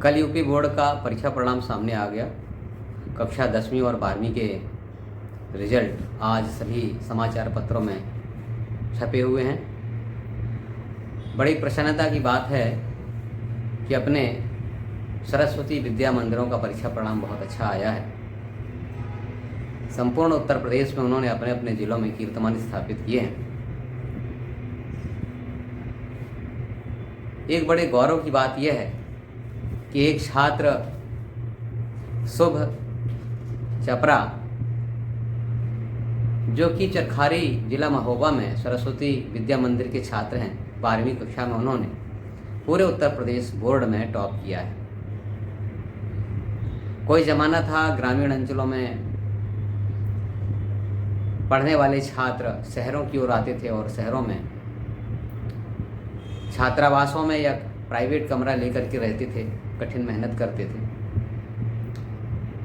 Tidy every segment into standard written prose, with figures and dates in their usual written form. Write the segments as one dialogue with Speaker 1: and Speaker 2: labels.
Speaker 1: कल UP board का परीक्षा परिणाम सामने आ गया। कक्षा 10वीं और 12वीं के रिजल्ट आज सभी समाचार पत्रों में छपे हुए हैं। बड़ी प्रसन्नता की बात है कि अपने सरस्वती विद्या मंदिरों का परीक्षा परिणाम बहुत अच्छा आया है। संपूर्ण उत्तर प्रदेश में उन्होंने अपने अपने जिलों में कीर्तिमान स्थापित किए हैं। एक बड़े गौरव की बात यह है कि एक छात्र शुभ चपरा, जो कि चरखारी जिला महोबा में सरस्वती विद्या मंदिर के छात्र हैं, 12वीं कक्षा में उन्होंने पूरे उत्तर प्रदेश बोर्ड में टॉप किया है। कोई ज़माना था ग्रामीण अंचलों में पढ़ने वाले छात्र शहरों की ओर आते थे और शहरों में छात्रावासों में या प्राइवेट कमरा लेकर के रहते थे, कठिन मेहनत करते थे।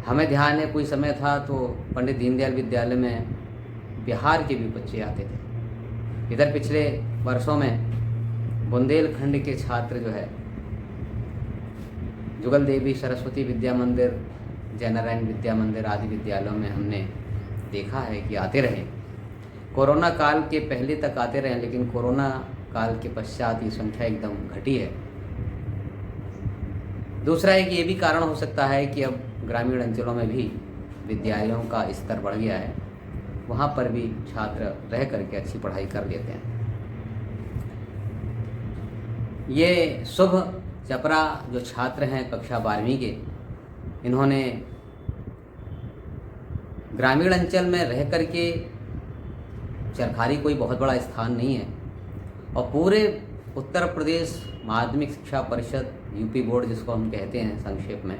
Speaker 1: हमें ध्यान है कोई समय था तो पंडित दीनदयाल विद्यालय में बिहार के भी बच्चे आते थे। इधर पिछले वर्षों में बुंदेलखंड के छात्र जो है जुगल देवी सरस्वती विद्या मंदिर, जयनारायण विद्या मंदिर आदि विद्यालयों में हमने देखा है कि आते रहे। कोरोना काल के पहले तक आते रहे, लेकिन कोरोना काल के पश्चात ये संख्या एकदम घटी है। दूसरा एक ये भी कारण हो सकता है कि अब ग्रामीण अंचलों में भी विद्यालयों का स्तर बढ़ गया है, वहाँ पर भी छात्र रह करके अच्छी पढ़ाई कर लेते हैं। ये शुभ चपरा जो छात्र हैं कक्षा 12वीं के, इन्होंने ग्रामीण अंचल में रह करके, चरखारी कोई बहुत बड़ा स्थान नहीं है, और पूरे उत्तर प्रदेश माध्यमिक शिक्षा परिषद यूपी बोर्ड जिसको हम कहते हैं संक्षेप में,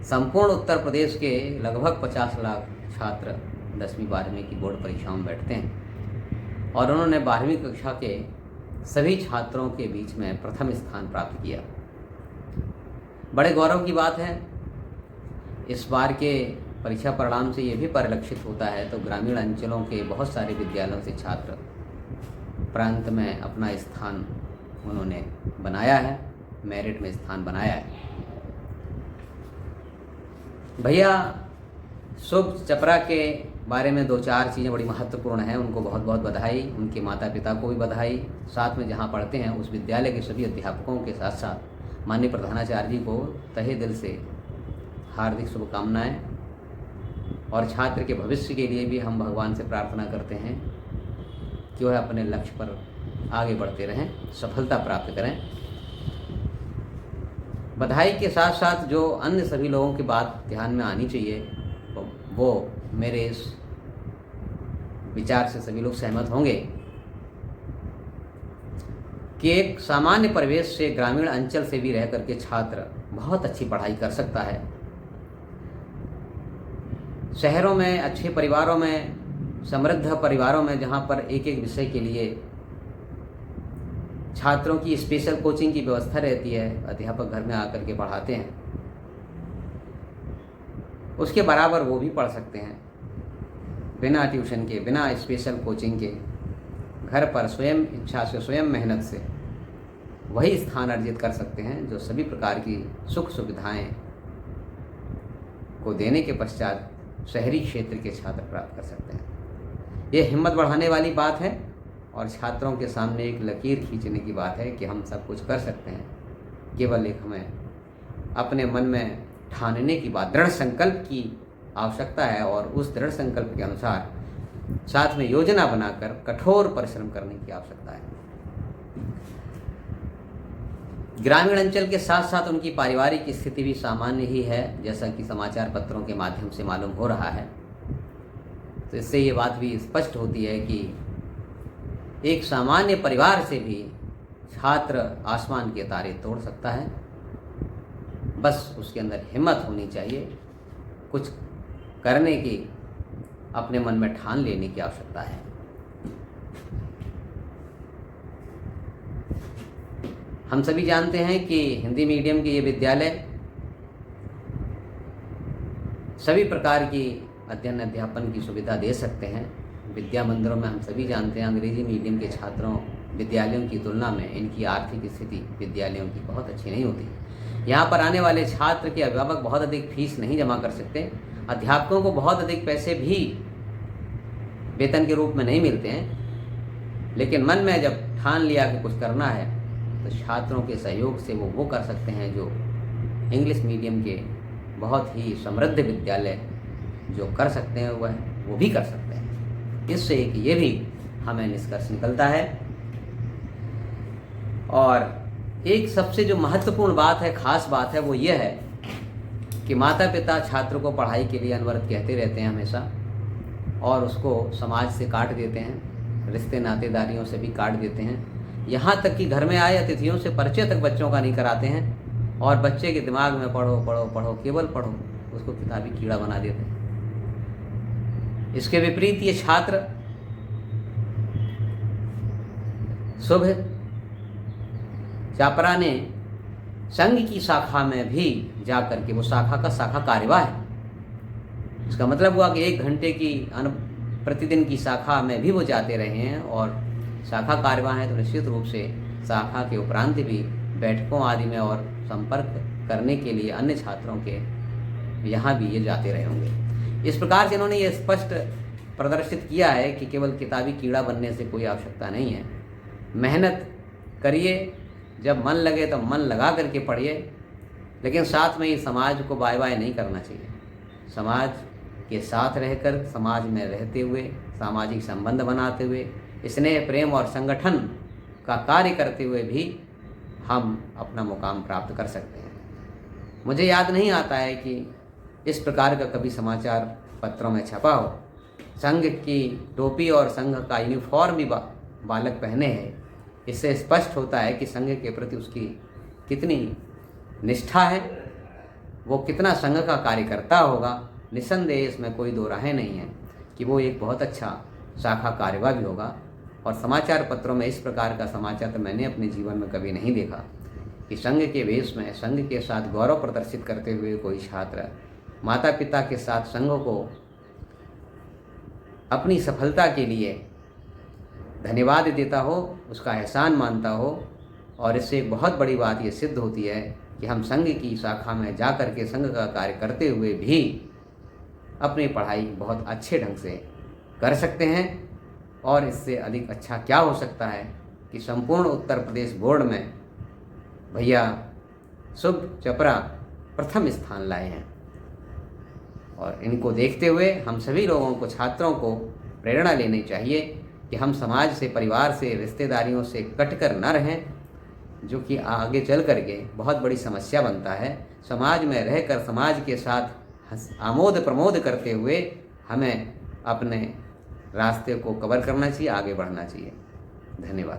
Speaker 1: संपूर्ण उत्तर प्रदेश के लगभग 50 लाख छात्र 10वीं 12वीं की बोर्ड परीक्षाओं में बैठते हैं और उन्होंने 12वीं कक्षा के सभी छात्रों के बीच में प्रथम स्थान प्राप्त किया। बड़े गौरव की बात है। इस बार के परीक्षा परिणाम से ये भी परिलक्षित होता है तो ग्रामीण अंचलों के बहुत सारे विद्यालयों से छात्र प्रांत में अपना स्थान उन्होंने बनाया है, मेरिट में स्थान बनाया है। भैया शुभ चपरा के बारे में 2-4 चीज़ें बड़ी महत्वपूर्ण हैं। उनको बहुत बहुत बधाई, उनके माता पिता को भी बधाई, साथ में जहाँ पढ़ते हैं उस विद्यालय के सभी अध्यापकों के साथ साथ माननीय प्रधानाचार्य जी को तहे दिल से हार्दिक शुभकामनाएं। और छात्र के भविष्य के लिए भी हम भगवान से प्रार्थना करते हैं कि वह अपने लक्ष्य पर आगे बढ़ते रहें, सफलता प्राप्त करें। बधाई के साथ साथ जो अन्य सभी लोगों की बात ध्यान में आनी चाहिए, वो मेरे इस विचार से सभी लोग सहमत होंगे कि एक सामान्य परिवेश से, ग्रामीण अंचल से भी रह करके छात्र बहुत अच्छी पढ़ाई कर सकता है। शहरों में, अच्छे परिवारों में, समृद्ध परिवारों में, जहाँ पर एक एक विषय के लिए छात्रों की स्पेशल कोचिंग की व्यवस्था रहती है, अध्यापक घर में आकर के पढ़ाते हैं, उसके बराबर वो भी पढ़ सकते हैं बिना ट्यूशन के, बिना स्पेशल कोचिंग के, घर पर स्वयं इच्छा से, स्वयं मेहनत से वही स्थान अर्जित कर सकते हैं जो सभी प्रकार की सुख सुविधाएं को देने के पश्चात शहरी क्षेत्र के छात्र प्राप्त कर सकते हैं। ये हिम्मत बढ़ाने वाली बात है और छात्रों के सामने एक लकीर खींचने की बात है कि हम सब कुछ कर सकते हैं। केवल एक हमें अपने मन में ठानने की बात, दृढ़ संकल्प की आवश्यकता है और उस दृढ़ संकल्प के अनुसार साथ में योजना बनाकर कठोर परिश्रम करने की आवश्यकता है। ग्रामीण अंचल के साथ साथ उनकी पारिवारिक स्थिति भी सामान्य ही है, जैसा कि समाचार पत्रों के माध्यम से मालूम हो रहा है। तो इससे ये बात भी स्पष्ट होती है कि एक सामान्य परिवार से भी छात्र आसमान के तारे तोड़ सकता है। बस उसके अंदर हिम्मत होनी चाहिए, कुछ करने की अपने मन में ठान लेने की आवश्यकता है। हम सभी जानते हैं कि हिंदी मीडियम के ये विद्यालय सभी प्रकार की अध्ययन अध्यापन की सुविधा दे सकते हैं। विद्या मंदिरों में हम सभी जानते हैं अंग्रेजी मीडियम के छात्रों विद्यालयों की तुलना में इनकी आर्थिक स्थिति विद्यालयों की बहुत अच्छी नहीं होती। यहाँ पर आने वाले छात्र के अभिभावक बहुत अधिक फीस नहीं जमा कर सकते, अध्यापकों को बहुत अधिक पैसे भी वेतन के रूप में नहीं मिलते हैं, लेकिन मन में जब ठान लिया कि कुछ करना है तो छात्रों के सहयोग से वो कर सकते हैं जो इंग्लिश मीडियम के बहुत ही समृद्ध विद्यालय जो कर सकते हैं वो भी कर सकते हैं। इससे एक ये भी हमें निष्कर्ष निकलता है। और एक सबसे जो महत्वपूर्ण बात है, खास बात है, वो ये है कि माता पिता छात्र को पढ़ाई के लिए अनवरत कहते रहते हैं हमेशा, और उसको समाज से काट देते हैं, रिश्ते नातेदारियों से भी काट देते हैं, यहाँ तक कि घर में आए अतिथियों से परिचय तक बच्चों का नहीं कराते हैं, और बच्चे के दिमाग में पढ़ो पढ़ो पढ़ो, केवल पढ़ो, उसको किताबी कीड़ा बना देते हैं। इसके विपरीत ये छात्र सुबह चापरा ने संघ की शाखा में भी जा करके, वो शाखा का शाखा कार्यवाह है, इसका मतलब हुआ कि 1 घंटे की प्रतिदिन की शाखा में भी वो जाते रहे हैं, और शाखा कार्यवाह है तो निश्चित रूप से शाखा के उपरांत भी बैठकों आदि में और संपर्क करने के लिए अन्य छात्रों के यहाँ भी ये जाते रहे होंगे। इस प्रकार से इन्होंने ये स्पष्ट प्रदर्शित किया है कि केवल किताबी कीड़ा बनने से कोई आवश्यकता नहीं है। मेहनत करिए, जब मन लगे तब मन लगा करके पढ़िए, लेकिन साथ में ही समाज को बाय बाय नहीं करना चाहिए। समाज के साथ रहकर, समाज में रहते हुए, सामाजिक संबंध बनाते हुए, स्नेह प्रेम और संगठन का कार्य करते हुए भी हम अपना मुकाम प्राप्त कर सकते हैं। मुझे याद नहीं आता है कि इस प्रकार का कभी समाचार पत्रों में छपा हो। संघ की टोपी और संघ का यूनिफॉर्म भी बालक पहने हैं, इससे स्पष्ट होता है कि संघ के प्रति उसकी कितनी निष्ठा है, वो कितना संघ का कार्य करता होगा। निस्संदेह इसमें कोई दो राहें नहीं है कि वो एक बहुत अच्छा शाखा कार्यवाह भी होगा। और समाचार पत्रों में इस प्रकार का समाचार तो मैंने अपने जीवन में कभी नहीं देखा कि संघ के वेश में, संघ के साथ गौरव प्रदर्शित करते हुए कोई छात्र माता पिता के साथ संघ को अपनी सफलता के लिए धन्यवाद देता हो, उसका एहसान मानता हो। और इससे एक बहुत बड़ी बात ये सिद्ध होती है कि हम संघ की शाखा में जा कर के संघ का कार्य करते हुए भी अपनी पढ़ाई बहुत अच्छे ढंग से कर सकते हैं। और इससे अधिक अच्छा क्या हो सकता है कि संपूर्ण उत्तर प्रदेश बोर्ड में भैया शुभ चपरा प्रथम स्थान लाए हैं। और इनको देखते हुए हम सभी लोगों को, छात्रों को प्रेरणा लेनी चाहिए कि हम समाज से, परिवार से, रिश्तेदारियों से कटकर न रहें, जो कि आगे चल करके बहुत बड़ी समस्या बनता है। समाज में रहकर समाज के साथ आमोद प्रमोद करते हुए हमें अपने रास्ते को कवर करना चाहिए, आगे बढ़ना चाहिए। धन्यवाद।